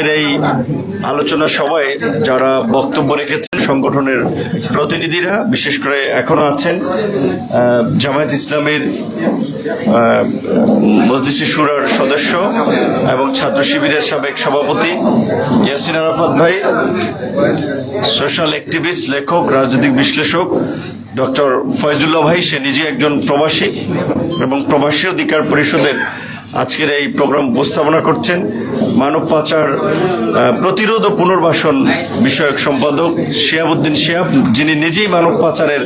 আজকের এই আলোচনা সভায় যারা বক্তব্য রেখেছেন সংগঠনের প্রতিনিধিরা, বিশেষ করে এখনো আছেন জামায়াত ইসলামের মজলিসে শুরার সদস্য এবং ছাত্র শিবিরের সাবেক সভাপতি ইয়াসিন আরাফাত ভাই, সোশ্যাল অ্যাক্টিভিস্ট, লেখক, রাজনৈতিক বিশ্লেষক ডক্টর ফয়জুল্লাহ ভাই, সে নিজে একজন প্রবাসী এবং প্রবাসী অধিকার পরিষদের আজকের এই প্রোগ্রাম উপস্থাপনা করছেন, মানব পাচার প্রতিরোধ ও পুনর্বাসন বিষয়ক সম্পাদক শিহাবুদ্দিন শিহাব, যিনি নিজেই মানব পাচারের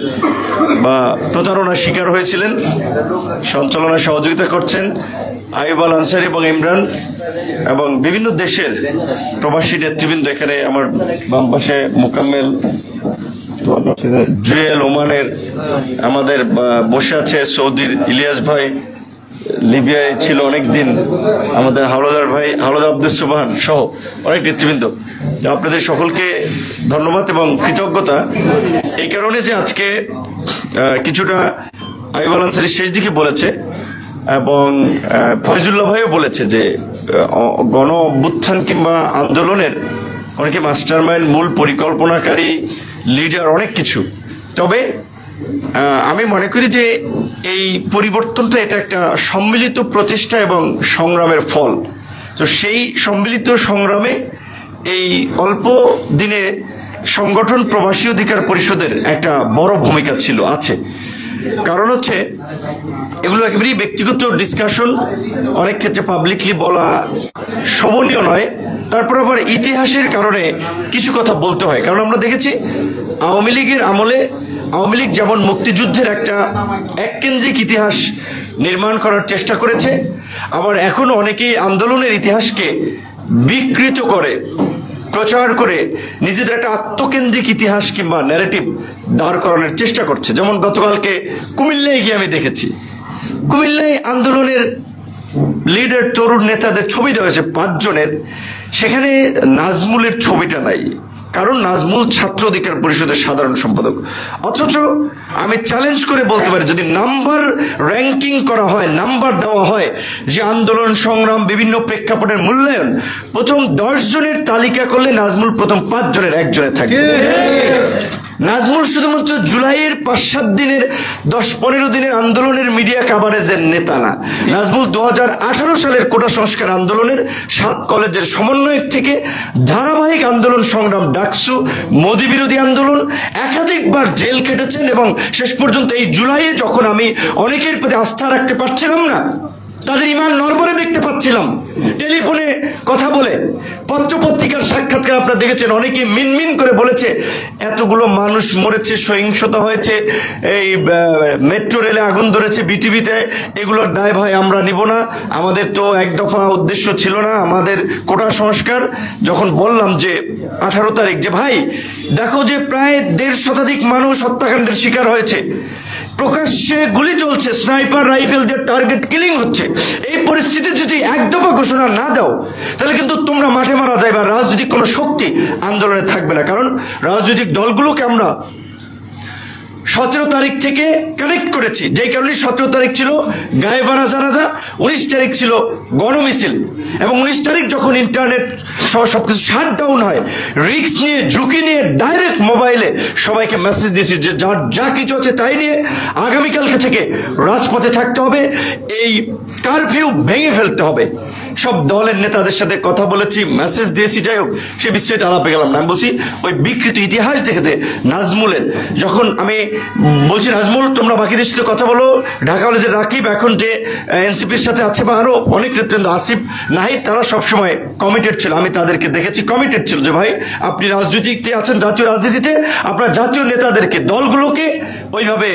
বা প্রতারণার শিকার হয়েছিলেন, সঞ্চালনায় সহযোগিতা করছেন আইয়ুব আল আনসারী এবং ইমরান, এবং বিভিন্ন দেশের প্রবাসী নেতৃবৃন্দ। এখানে আমার বাম পাশে মোকাম্মেল, জুয়েল ওমানের আমাদের বসে আছে, সৌদির ইলিয়াস ভাই, লিবিয়ায় ছিল অনেকদিন আমাদের হাওলাদার ভাই, হাওলাদার আব্দুল সুবহান সহ অনেক নেতৃবৃন্দ। আপনাদের সকলকে ধন্যবাদ এবং কৃতজ্ঞতা এই কারণে যে আজকে কিছুটা আইয়ুব আল আনসারী শেষ দিকে বলেছে এবং ফয়জুল্লাহ ভাইও বলেছে যে গণ অভ্যুত্থান কিংবা আন্দোলনের অনেকে মাস্টারমাইন্ড, মূল পরিকল্পনাকারী, লিডার, অনেক কিছু। তবে আমি মনে করি যে এই পরিবর্তনটা এটা একটা সম্মিলিত প্রচেষ্টা এবং সংগ্রামের ফল। তো সেই সম্মিলিত সংগ্রামে এই অল্প দিনে সংগঠন প্রবাসী অধিকার পরিষদের একটা বড় ভূমিকা ছিল, আছে। কারণ হচ্ছে এগুলো একেবারেই ব্যক্তিগত ডিসকাশন, অনেক ক্ষেত্রে পাবলিকলি বলা শোভনীয় নয়। তারপর আবার ইতিহাসের কারণে কিছু কথা বলতে হয়। কারণ আমরা দেখেছি আওয়ামী লীগের আমলে আওয়ামী লীগ যেমন মুক্তিযুদ্ধের একটা এককেন্দ্রিক ইতিহাস নির্মাণ করার চেষ্টা করেছে, আবার এখনো অনেকেই আন্দোলনের ইতিহাসকে বিকৃত করে, প্রচার করে নিজেদের একটা আত্মকেন্দ্রিক ইতিহাস কিংবা ন্যারেটিভ দাঁড় করানোর চেষ্টা করছে। যেমন গতকালকে কুমিল্লায় গিয়ে আমি দেখেছি, কুমিল্লায় আন্দোলনের লিডার তরুণ নেতাদের ছবি দেওয়া হয়েছে 5 জনের, সেখানে নাজমুলের ছবিটা নাই। কারণ নাজমুল ছাত্র অধিকার পরিষদের সাধারণ সম্পাদক। অথচ আমি চ্যালেঞ্জ করে বলতে পারি, যদি নাম্বার র্যাঙ্কিং করা হয়, নাম্বার দেওয়া হয় যে আন্দোলন সংগ্রাম বিভিন্ন প্রেক্ষাপটের মূল্যায়ন, প্রথম 10 জনের তালিকা করলে নাজমুল প্রথম 5 জনের একজনে থাকে। নাজমুল শুধুমাত্র জুলাইয়ের 5-7 দিনের 10-15 দিনের আন্দোলনের মিডিয়া কাভারেজের নেতা না। নাজমুল 2018 সালের কোটা সংস্কার আন্দোলনের 7 কলেজের সমন্বয়ক থেকে ধারাবাহিক আন্দোলন সংগ্রাম, ডাকসু, মোদি বিরোধী আন্দোলন, একাধিকবার জেল খেটেছেন এবং শেষ পর্যন্ত এই জুলাইয়ে যখন আমি অনেকের প্রতি আস্থা রাখতে পারছিলাম না, তাদের ইমান নড়বড়ে দেখতে পাচ্ছিলাম, টেলিফোনে কথা বলে, পত্রপত্রিকার সাক্ষাৎকার আপনারা দেখেছেন, অনেকে মিনমিন করে বলেছে এতগুলো মানুষ মরেছে, সহিংসতা হয়েছে, এই মেট্রো রেলে আগুন ধরেছে, বিটিভিতে, এগুলোর দায় ভাই আমরা নিব না, আমাদের তো এক দফা উদ্দেশ্য ছিল না, আমাদের কোটা সংস্কার। যখন বললাম যে 18 তারিখ যে ভাই দেখো যে প্রায় 1.5 শতাধিক মানুষ হত্যাকাণ্ডের শিকার হয়েছে, প্রকাশ্যে গুলি চলছে, স্নাইপার রাইফেল দিয়ে টার্গেট কিলিং হচ্ছে, এই পরিস্থিতি যদি এক দফা ঘোষণা না দাও তাহলে কিন্তু তোমরা মাঠে মারা যাবে, আর রাজনৈতিক কোনো শক্তি আন্দোলনে থাকবে না। কারণ রাজনৈতিক দলগুলোকে আমরা 17 তারিখ থেকে কানেক্ট করেছি, যেই কারণে 17 তারিখ ছিল গায়েবানা জানাজা, 19 তারিখ ছিল গণমিছিল, এবং 19 তারিখ যখন ইন্টারনেট সহ সবকিছু শাটডাউন হয়, রিস্ক নিয়ে, ঝুঁকি নিয়ে ডাইরেক্ট মোবাইলে সবাইকে মেসেজ দিয়েছি যে যার যা কিছু আছে তাই নিয়ে আগামীকালকে থেকে রাজপথে থাকতে হবে, এই কারফিউ ভেঙে ফেলতে হবে। সব দলের নেতাদের সাথে কথা বলেছি, মেসেজ দিয়েছি, যাই হোক সে বিস্তারিত আলাপে গেলাম না। আমি বলছি ওই বিকৃত ইতিহাস দেখেছে নাজমুলের, যখন আমি বলছি নাজমুল তোমরা বাকিদের সাথে কথা বলো, ঢাকা কলেজের রাকিব এখন যে এনসিপির সাথে আছে বা আরো অনেক নেতৃবৃন্দ, আসিফ, নাহিদ, তারা সবসময় কমিটেড ছিল, আমি তাদেরকে দেখেছি কমিটেড ছিল যে ভাই আপনি রাজনীতিতে আছেন, জাতীয় রাজনীতিতে, আপনার জাতীয় নেতাদেরকে, দলগুলোকে ওইভাবে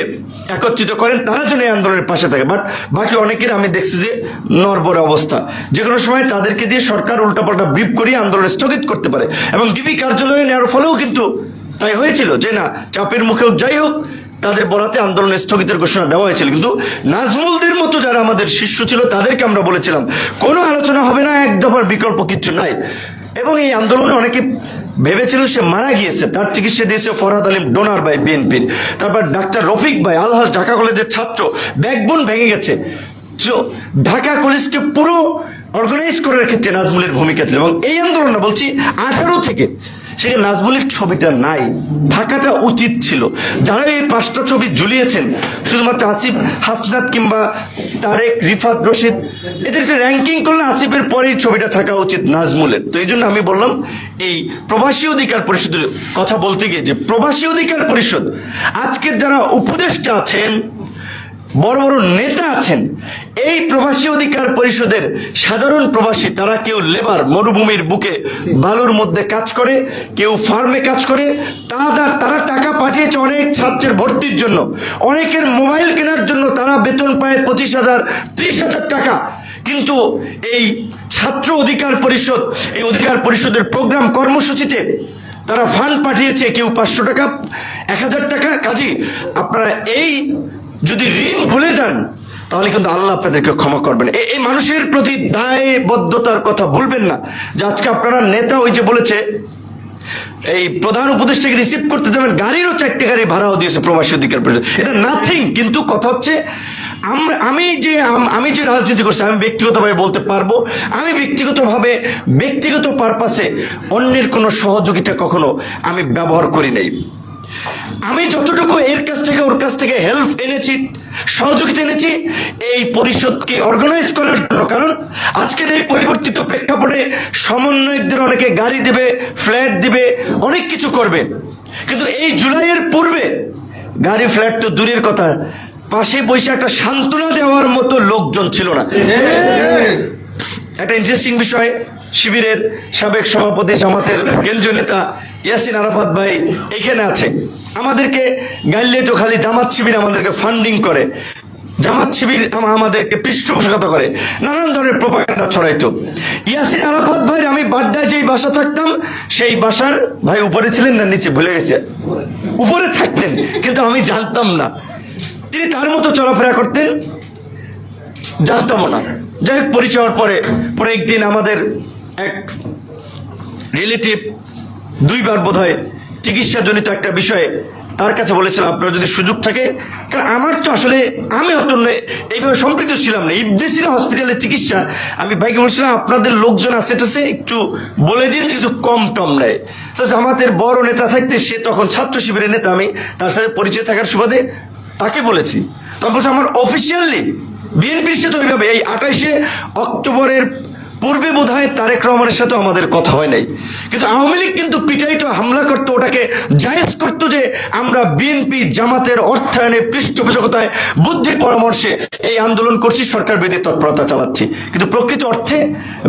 একত্রিত করেন, তারা যেন এই আন্দোলনের পাশে থাকে। বাট বাকি অনেকের আমি দেখছি যে নড়বড়ে অবস্থা, যে কোনো সময় তাদেরকে দিয়ে সরকার উল্টাপাল্টা ব্রিফ করিয়ে আন্দোলন স্থগিত করতে পারে, এবং ডিবি কার্যালয়ে নেওয়ার ফলেও কিন্তু তাই হয়েছিল যে না চাপের মুখেও যাই হোক তাদের বলাতে আন্দোলন স্থগিতের ঘোষণা দেওয়া হয়েছিল। কিন্তু নাজমুলদের মতো যারা আমাদের শিষ্য ছিল তাদেরকে আমরা বলেছিলাম কোনো আলোচনা হবে না, এক দফার বিকল্প কিচ্ছু নাই। এবং এই আন্দোলনে অনেকে ভেবেছিল সে মারা গিয়েছে, তার চিকিৎসা দিয়েছে ফরহাদ আলিম ডোনার ভাই বিএনপির, তারপর ডাক্তার রফিক ভাই আলহাজ ঢাকা কলেজের ছাত্র, ব্যাকবোন ভেঙে গেছে। ঢাকা কলেজকে পুরো অর্গানাইজ করার ক্ষেত্রে নাজমুলের ভূমিকা ছিল। এবং এই আন্দোলনটা বলছি 18 থেকে সেখানে নাজমুলের ছবিটা নাই, থাকাটা উচিত ছিল। যারা এই 5টা ছবি ঝুলিয়েছেন শুধুমাত্র আসিফ, হাসনাত কিংবা তারেক, রিফাত, রশিদ, এদের একটা র্যাঙ্কিং করলে আসিফের পরেই ছবিটা থাকা উচিত নাজমুলের। তো এই জন্য আমি বললাম এই প্রবাসী অধিকার পরিষদের কথা বলতে গিয়ে যে প্রবাসী অধিকার পরিষদ আজকের যারা উপদেষ্টা আছেন, বড় বড় নেতা আছেন, এই প্রবাসী অধিকার পরিষদের সাধারণ প্রবাসী, তারা কেউ লেবার, মরুভূমির বুকে বালুর মধ্যে কাজ করে, কেউ ফার্মে কাজ করে, তারা টাকা পাঠিয়েছে অনেক ছাত্রের ভর্তির জন্য, অনেকের মোবাইল কেনার জন্য, তারা বেতন পায় 25,000, 30,000 টাকা। কিন্তু এই ছাত্র অধিকার পরিষদ, এই অধিকার পরিষদের প্রোগ্রাম কর্মসূচিতে তারা ফান্ড পাঠিয়েছে, কেউ 500 টাকা, 1000 টাকা। কাজী আপনারা এই যদি ঋণ ভুলে যান তাহলে কিন্তু আল্লাহ আপনাদেরকে ক্ষমা করবেন। এই মানুষের প্রতি দায়বদ্ধতার কথা ভুলবেন না। যে আজকে আপনারা নেতা ওই যে বলেছে এই প্রধান উপদেষ্টাকে রিসিভ করতে যাবেন, গাড়িরও 4টে গাড়ি ভাড়াও দিয়েছে প্রবাসী অধিকার পরিষদ, এটা নাথিং। কিন্তু কথা হচ্ছে আমি যে রাজনীতি করছি আমি ব্যক্তিগতভাবে বলতে পারবো, আমি ব্যক্তিগত পারপাসে অন্যের কোনো সহযোগিতা কখনো আমি ব্যবহার করি নাই। আমি যতটুকু এর কাছ থেকে ওর কাছ থেকে হেল্প এনেছি, সহযোগিতা এনেছি এই পরিষদকে অর্গানাইজ করার জন্য। কারণ আজকের এই পরিবর্তিত প্রেক্ষাপটে সমন্বয়কদের অনেকে গাড়ি দিবে, ফ্ল্যাট দিবে, অনেক কিছু করবে, কিন্তু এই জুলাইয়ের পূর্বে গাড়ি ফ্ল্যাট তো দূরের কথা, পাশে বসে একটা সান্ত্বনা দেওয়ার মতো লোকজন ছিল না। একটা ইন্টারেস্টিং বিষয়, শিবিরের সাবেক সভাপতি, জামাতের কেন্দ্রীয় নেতা ইয়াসিন আরাফাত ভাই এখানে আছে। আমাদেরকে গাইলে তো খালি জামাত শিবির আমাদেরকে ফান্ডিং করে, জামাত শিবির আমাদেরকে পৃষ্ঠপোষকতা করে, নানান ধরনের প্রোপাগান্ডা ছড়াইতো। ইয়াসিন আরাফাত ভাই আমি বাড্ডায় যেই বাসা থাকতাম, সেই বাসার ভাই উপরে ছিলেন না নিচে ভুলে গেছে, উপরে থাকতেন, কিন্তু আমি জানতাম না তিনি তার মতো চলাফেরা করতেন, জানতাম না। যাই হোক, পরিচয় হওয়ার পরে একদিন আমাদের এক রিলেটিভ 2বার বোধহয় চিকিৎসাজনিত একটা বিষয়ে তার কাছে বলেছিলাম আপনার যদি সুযোগ থাকে, কারণ আমার তো আসলে আমি অত এইভাবে সম্পৃক্ত ছিলাম না, ইবনেসিনা হসপিটালের চিকিৎসা। আমি ভাইকে বলছিলাম আপনাদের লোকজন আছে একটু বলে দিন কিছু কম টম নেয়। তো জামাতের বড় নেতা থাকতে, সে তখন ছাত্র শিবিরের নেতা, আমি তার সাথে পরিচয় থাকার সুবাদে তাকে বলেছি। তখন বলছে আমার অফিসিয়ালি বিএনপির সাথে ওইভাবে এই 28শে অক্টোবরের পূর্বে বোধহয় তারেক রহমানের সাথে আমাদের কথা হয় নাই, কিন্তু আওয়ামী লীগ কিন্তু পিটাইতো, হামলা করতো, ওটাকে জায়েজ করতো যে আমরা বিএনপি জামাতের অর্থায়নে, পৃষ্ঠপোষকতায়, বুদ্ধির পরামর্শে এই আন্দোলন করছি, সরকার বিরোধী তৎপরতা চালাচ্ছি। কিন্তু প্রকৃত অর্থে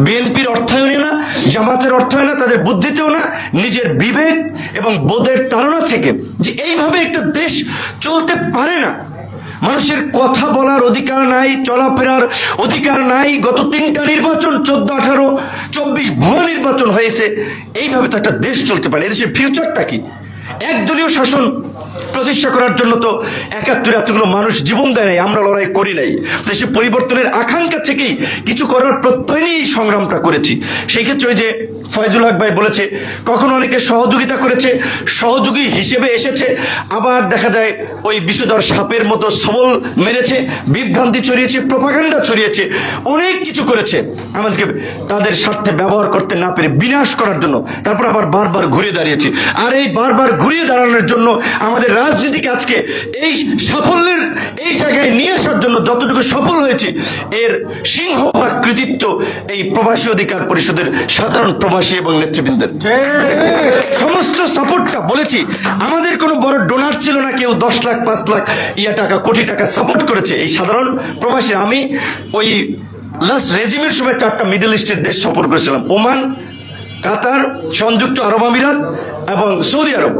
বিএনপির অর্থায়নে না, জামাতের অর্থায়নে, তাদের বুদ্ধিতেও না, নিজের বিবেক এবং বোধের তাড়না থেকে যে এইভাবে একটা দেশ চলতে পারে না। মানুষের কথা বলার অধিকার নাই, চলাফেরার অধিকার নাই। গত 3টা নির্বাচন, 14, 18, 24 ভুয়া নির্বাচন হয়েছে। এইভাবে তো একটা দেশ চলতে পারে। এদেশের ফিউচারটা কি? একদলীয় শাসন প্রতিষ্ঠা করার জন্য তো 71 এতগুলো মানুষ জীবন দেয় নাই, আমরা লড়াই করি নাই। দেশে পরিবর্তনের আকাঙ্ক্ষা থেকেই কিছু করার প্রত্যয় নিয়েই সংগ্রামটা করেছি। সেই ক্ষেত্রে ওই যে ফয়জুল হক ভাই বলেছে, কখনো অনেকে সহযোগিতা করেছে, সহযোগী হিসেবে এসেছে, আবার দেখা যায় ওই বিষধর সাপের মতো সবল মেরেছে, বিভ্রান্তি ছড়িয়েছে, প্রোপাগান্ডা ছড়িয়েছে, অনেক কিছু করেছে আমাদেরকে তাদের স্বার্থে ব্যবহার করতে না পেরে বিনাশ করার জন্য। তারপর আবার বারবার ঘুরে দাঁড়িয়েছি। আর এই বারবার ঘুরিয়ে দাঁড়ানোর জন্য আমাদের রাজনীতিকে আজকে এই সাফল্যের এই জায়গায় নিয়ে আসার জন্য যতটুকু সফল হয়েছে, এর সিংহভাগ কৃতিত্ব এই প্রবাসী অধিকার পরিষদের সাধারণ প্রবাসী এবং নেতৃবৃন্দের। সমস্ত সাপোর্টটা বলেছি, আমাদের কোনো বড় ডোনার ছিল না, কেউ 10 লাখ 5 লাখ টাকা, কোটি টাকা সাপোর্ট করেছে এই সাধারণ প্রবাসী। আমি ওই লাস্ট রেজিমের সময় 4টা মিডল ইস্টের দেশ সফর করেছিলাম, ওমান, কাতার, সংযুক্ত আরব আমিরাত এবং সৌদি আরব।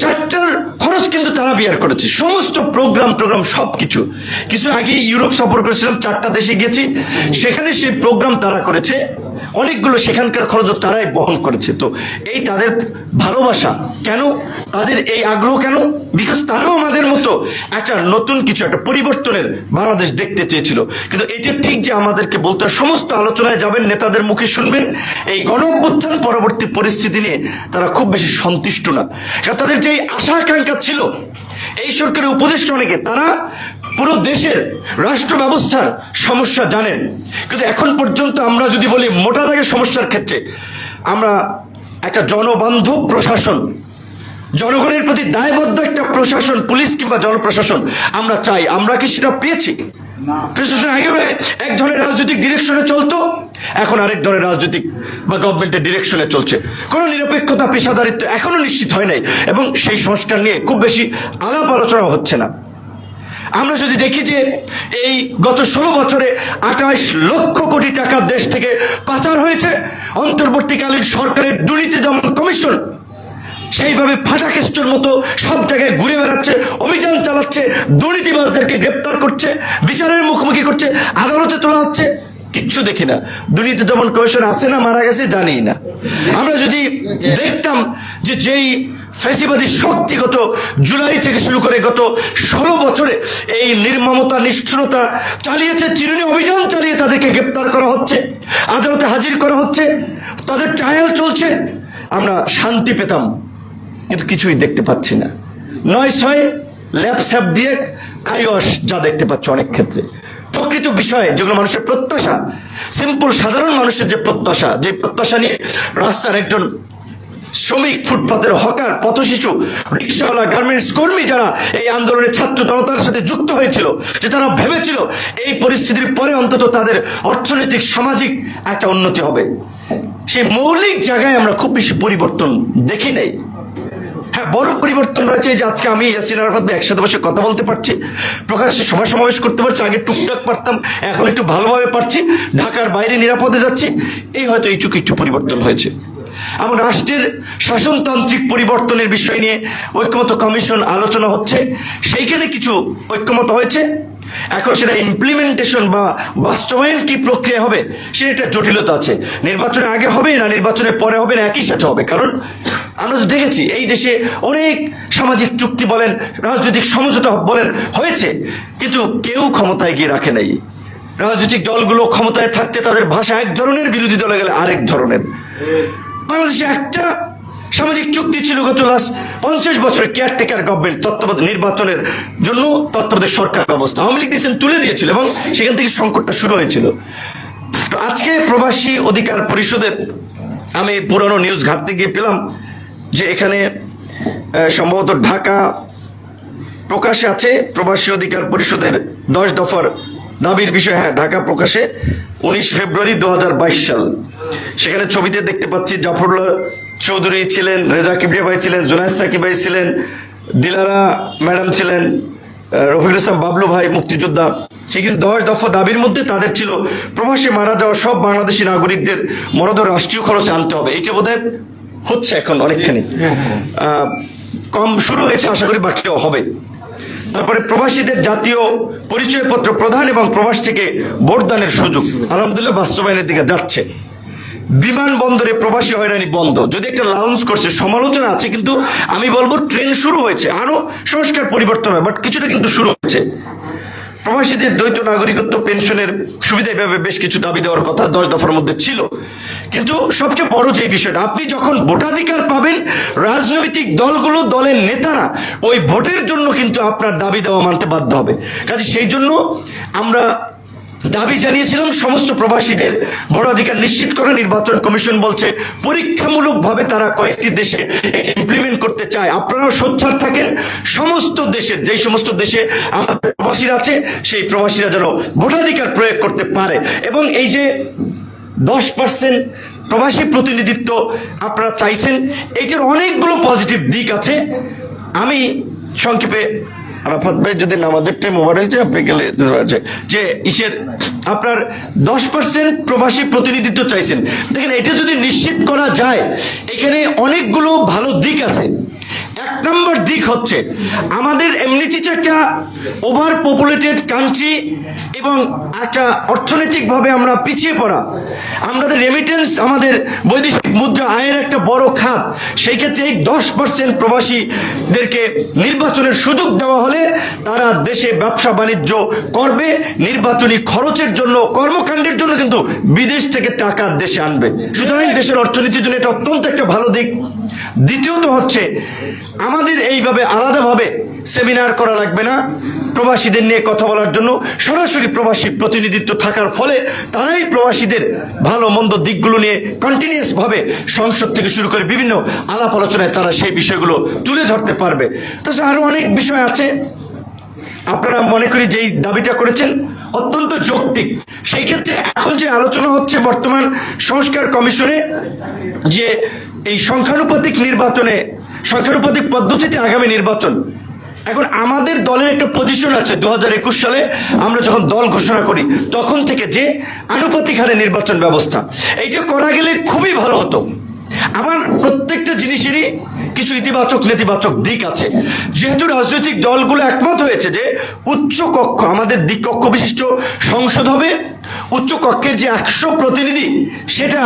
4টার খরচ কিন্তু তারা বিয়ার করেছে, সমস্ত প্রোগ্রাম সবকিছু। কিছু আগে ইউরোপ সফর করেছিলাম, 4টা দেশে গেছি, সেখানে সেই প্রোগ্রাম তারা করেছে, অনেকগুলো সেখানকার খরচ তারাই বহন করেছে। তো এই তাদের ভালোবাসা কেন, তাদের এই আগ্রহ কেন? বিকজ তারাও আমাদের মতো একটা নতুন কিছু, একটা পরিবর্তনের বাংলাদেশ দেখতে চেয়েছিল। কিন্তু এটা ঠিক যে আমাদেরকে বলতে সমস্ত আলোচনায় যাবেন, নেতাদের মুখে শুনবেন, এই গণঅভ্যুত্থান পরবর্তী পরিস্থিতি নিয়ে তারা খুব বেশি সন্তুষ্ট না। কারণ তাদের যে আশা আকাঙ্ক্ষা ছিল, এই সরকারের উপদেষ্টা অনেকে, তারা পুরো দেশের রাষ্ট্র ব্যবস্থার সমস্যা জানেন, কিন্তু এখন পর্যন্ত আমরা যদি বলি মোটা দাগের সমস্যার ক্ষেত্রে আমরা একটা জনবান্ধব প্রশাসন, জনগণের প্রতি দায়বদ্ধ একটা প্রশাসন, পুলিশ কিংবা জনপ্রশাসন আমরা চাই। আমরা কি সেটা পেয়েছি? প্রশাসন আগে এক ধরনের রাজনৈতিক ডিরেকশনে চলতো, এখন আরেক ধরনের রাজনৈতিক বা গভর্নমেন্টের ডিরেকশনে চলছে। কোন নিরপেক্ষতা, পেশাদারিত্ব এখনো নিশ্চিত হয় নাই, এবং সেই সংস্কার নিয়ে খুব বেশি আলাপ আলোচনা হচ্ছে না। আমরা যদি দেখি যে এই গত 16 বছরে 28 লক্ষ কোটি টাকা দেশ থেকে পাচার হয়েছে, অন্তর্বর্তীকালীন সরকারের দুর্নীতি দমন কমিশন সেইভাবে ফাটাকেস্টের মতো সব জায়গায় ঘুরে বেড়াচ্ছে, অভিযান চালাচ্ছে, দুর্নীতিবাজদেরকে গ্রেপ্তার করছে, বিচারের মুখোমুখি করছে, আদালতে তোলা হচ্ছে, কিচ্ছু দেখি না। দুর্নীতি দমন কমিশন আছে না মারা গেছে জানি না। আমরা যদি দেখতাম যে যেই ফ্যাসিবাদী শক্তি গত জুলাই থেকে শুরু করে গত 16 বছরে এই নির্মমতা, নিষ্ঠুরতা চালিয়েছে, চিরুনি অভিযান চালিয়ে তাদেরকে গ্রেপ্তার করা হচ্ছে, আদালতে হাজির করা হচ্ছে, তাদের ট্রায়াল চলছে, আমরা শান্তি পেতাম। কিন্তু কিছুই দেখতে পাচ্ছি না। 9-6 ল্যাপস্যাপ দিয়ে কাইওয়াশ যা দেখতে পাচ্ছ অনেক ক্ষেত্রে। প্রকৃত বিষয়ে যেগুলো মানুষের প্রত্যাশা, সিম্পল সাধারণ মানুষের যে প্রত্যাশা নিয়ে রাস্তার একজন শ্রমিক, ফুটপাতের হকার, পথশিশু, রিক্সাওয়ালা, গার্মেন্টস কর্মী যারা এই আন্দোলনের ছাত্র জনতার সাথে যুক্ত হয়েছিল, যে তারা ভেবেছিল এই পরিস্থিতির পরে অন্তত তাদের অর্থনৈতিক, সামাজিক একটা উন্নতি হবে, সেই মৌলিক জায়গায় আমরা খুব বেশি পরিবর্তন দেখি নাই। হ্যাঁ, বড় পরিবর্তন রয়েছে যে আজকে আমি ইয়াসিন আরাফাত একসাথে বসে কথা বলতে পারছি, প্রকাশ্যে সভা সমাবেশ করতে পারছি, আগে টুকটাক পারতাম, এখন একটু ভালোভাবে পারছি, ঢাকার বাইরে নিরাপদে যাচ্ছি, এই হয়তো এইটুকু একটু পরিবর্তন হয়েছে। এমন রাষ্ট্রের শাসনতান্ত্রিক পরিবর্তনের বিষয় নিয়ে ঐক্যমত কমিশন আলোচনা হচ্ছে, সেইখানে কিছু ঐক্যমত হয়েছে। এখন সেটা ইমপ্লিমেন্টেশন বা বাস্তবায়ন কি প্রক্রিয়া হবে সেটা একটা জটিলতা আছে। নির্বাচনের আগে হবে না নির্বাচনের পরে হবে না একই সাথে হবে, কারণ আমরা তো দেখেছি এই দেশে অনেক সামাজিক চুক্তি বলেন, রাজনৈতিক সমঝোতা বলেন হয়েছে, কিন্তু কেউ ক্ষমতায় গিয়ে রাখে নাই। রাজনৈতিক দলগুলো ক্ষমতায় থাকতে তাদের ভাষা এক ধরনের, বিরোধী দলে গেলে আরেক ধরনের। বাংলাদেশে একটা সামাজিক চুক্তি ছিল গত লাস্ট 50 বছরে, কেয়ারটেকার গভর্নমেন্ট, তত্ত্বাবধায়ক নির্বাচনের জন্য তত্ত্বাবধায়ক সরকার ব্যবস্থা আওয়ামী লীগ তুলে দিয়েছিল, এবং সেখান থেকে সংকটটা শুরু হয়েছিল। আজকে প্রবাসী অধিকার পরিষদের আমি পুরানো নিউজ ঘাটতে গিয়ে পেলাম যে এখানে সম্ভবত ঢাকা প্রকাশে আছে প্রবাসী অধিকার পরিষদের 10 দফার দাবির বিষয়। হ্যাঁ, ঢাকা প্রকাশে 19 ফেব্রুয়ারি 2022 সাল। সেখানে ছবিতে দেখতে পাচ্ছি জাফরুল্লাহ চৌধুরী ছিলেন, রেজা কিবরিয়া ভাই ছিলেন, জুনায়েদ সাকিব ভাই ছিলেন, দিলারা ম্যাডাম ছিলেন, রফিকুল ইসলাম বাবলু ভাই মুক্তিযোদ্ধা। সেখানে 10 দফা দাবির মধ্যে তাদের ছিল প্রবাসে মারা যাওয়া সব বাংলাদেশি নাগরিকদের মরদেহ রাষ্ট্রীয় খরচে আনতে হবে। এইটা বোধহয় হচ্ছে এখন অনেকখানি, কম শুরু হয়েছে, আশা করি বাকিও হবে। তারপরে প্রবাসীদের জাতীয় পরিচয়পত্র প্রদান এবং প্রবাস থেকে ভোটদানের সুযোগ আলহামদুলিল্লাহ বাস্তবায়নের দিকে যাচ্ছে। বিমানবন্দরে প্রবাসী হয়রানি বন্ধ, যদি একটা লাউন্স করছে, সমালোচনা আছে, কিন্তু আমি বলবো ট্রেন শুরু হয়েছে, আরো সংস্কার পরিবর্তন হয়, বাট কিছুটা কিন্তু শুরু হয়েছে। প্রবাসীদের দ্বৈত নাগরিকত্ব পেনশনের সুবিধা এভাবে বেশ কিছু দাবি দেওয়ার কথা 10 দফার মধ্যে ছিল, কিন্তু সবচেয়ে বড় যে বিষয়টা, আপনি যখন ভোটাধিকার পাবেন, রাজনৈতিক দলগুলো, দলের নেতারা ওই ভোটের জন্য কিন্তু আপনার দাবি দেওয়া মানতে বাধ্য হবে। কাজে সেই জন্য আমরা দাবি জানিয়েছিলাম সমস্ত প্রবাসীদের ভোটাধিকার নিশ্চিত করে। নির্বাচন কমিশন বলছে পরীক্ষামূলকভাবে তারা কয়েকটি দেশে ইমপ্লিমেন্ট করতে চায়। আপনারাও সোচ্চার থাকেন, সমস্ত দেশের, যেই সমস্ত দেশে আমাদের প্রবাসীরা আছে সেই প্রবাসীরা যেন ভোটাধিকার প্রয়োগ করতে পারে। এবং এই যে 10% প্রবাসী প্রতিনিধিত্ব আপনারা চাইছেন, এইটার অনেকগুলো পজিটিভ দিক আছে। আমি সংক্ষেপে, আরাফাত ভাই যদি নামাজের টাইম ওভার হয়েছে আপনি গেলে যে আপনার 10% প্রবাসী প্রতিনিধিত্ব চাইছেন, দেখেন এটা যদি নিশ্চিত করা যায়, এখানে অনেকগুলো ভালো দিক আছে। 1 নম্বর দিক হচ্ছে আমাদের এমনিতে একটা ওভার পপুলেটেড কান্ট্রি এবং একটা অর্থনৈতিকভাবে আমরা পিছিয়ে পড়া, আমাদের রেমিটেন্স, আমাদের বৈদেশিক মুদ্রা আয়ের একটা বড় খাত, সেই ক্ষেত্রে এই 10% প্রবাসীদেরকে নির্বাচনের সুযোগ দেওয়া হলে তারা দেশে ব্যবসা বাণিজ্য করবে, নির্বাচনী খরচের জন্য, কর্মকাণ্ডের জন্য কিন্তু বিদেশ থেকে টাকা দেশে আনবে। সুতরাং দেশের অর্থনীতির জন্য এটা অত্যন্ত একটা ভালো দিক। দ্বিতীয়ত হচ্ছে আমাদের এইভাবে আলাদাভাবে সেমিনার করা লাগবে না প্রবাসীদের নিয়ে কথা বলার জন্য। সরাসরি প্রবাসী প্রতিনিধিত্ব থাকার ফলে তারাই প্রবাসীদের ভালো মন্দ দিকগুলো নিয়ে কন্টিনিউয়াস ভাবে সংসদ থেকে শুরু করে বিভিন্ন আলাপ আলোচনায় তারা সেই বিষয়গুলো তুলে ধরতে পারবে। তাছাড়া আরো অনেক বিষয় আছে, আপনারা মনে করি যেই দাবিটা করেছেন অত্যন্ত যৌক্তিক। সেই ক্ষেত্রে এখন যে আলোচনা হচ্ছে বর্তমান সংস্কার কমিশনে, যে এই সংখ্যানুপাতিক নির্বাচনে, সংখ্যানুপাতিক পদ্ধতিতে আগামী নির্বাচন, এখন আমাদের দলের একটা পজিশন আছে 2021 সালে আমরা যখন দল ঘোষণা করি তখন থেকে, যে আনুপাতিক হারে নির্বাচন ব্যবস্থা, এইটা করা গেলে খুবই ভালো হতো। আমার প্রত্যেকটা জিনিসেরই কিছু ইতিবাচক নেতিবাচক দিক আছে। যেহেতু রাজনৈতিক দলগুলো একমত হয়েছে যে উচ্চ কক্ষ, আমাদের দ্বিকক্ষ বিশিষ্ট সংসদ হবে, উচ্চ কক্ষের যে 100 প্রতিনিধি সেটা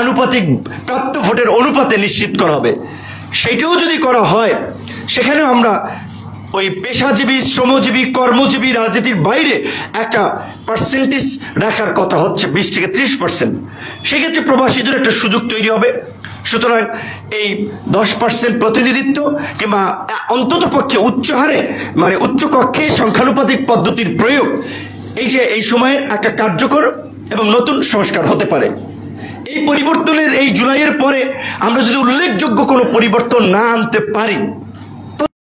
আনুপাতিক প্রাপ্ত ভোটের অনুপাতে নিশ্চিত করা হবে। সেটাও যদি করা হয়, সেখানেও আমরা ওই পেশাজীবী, শ্রমজীবী, কর্মজীবী রাজনীতির বাইরে একটা পার্সেন্টেজ রাখার কথা হচ্ছে 20 থেকে 30%। সেক্ষেত্রে প্রবাসীদের একটা সুযোগ তৈরি হবে। সুতরাং এই 10% প্রতিনিধিত্ব কিংবা অন্তত পক্ষে উচ্চ হারে, মানে উচ্চ কক্ষে সংখ্যানুপাতিক পদ্ধতির প্রয়োগ, এই সময়ের একটা কার্যকর এবং নতুন সংস্কার হতে পারে। এই পরিবর্তনের, এই জুলাইয়ের পরে আমরা যদি উল্লেখযোগ্য কোনো পরিবর্তন না আনতে পারি,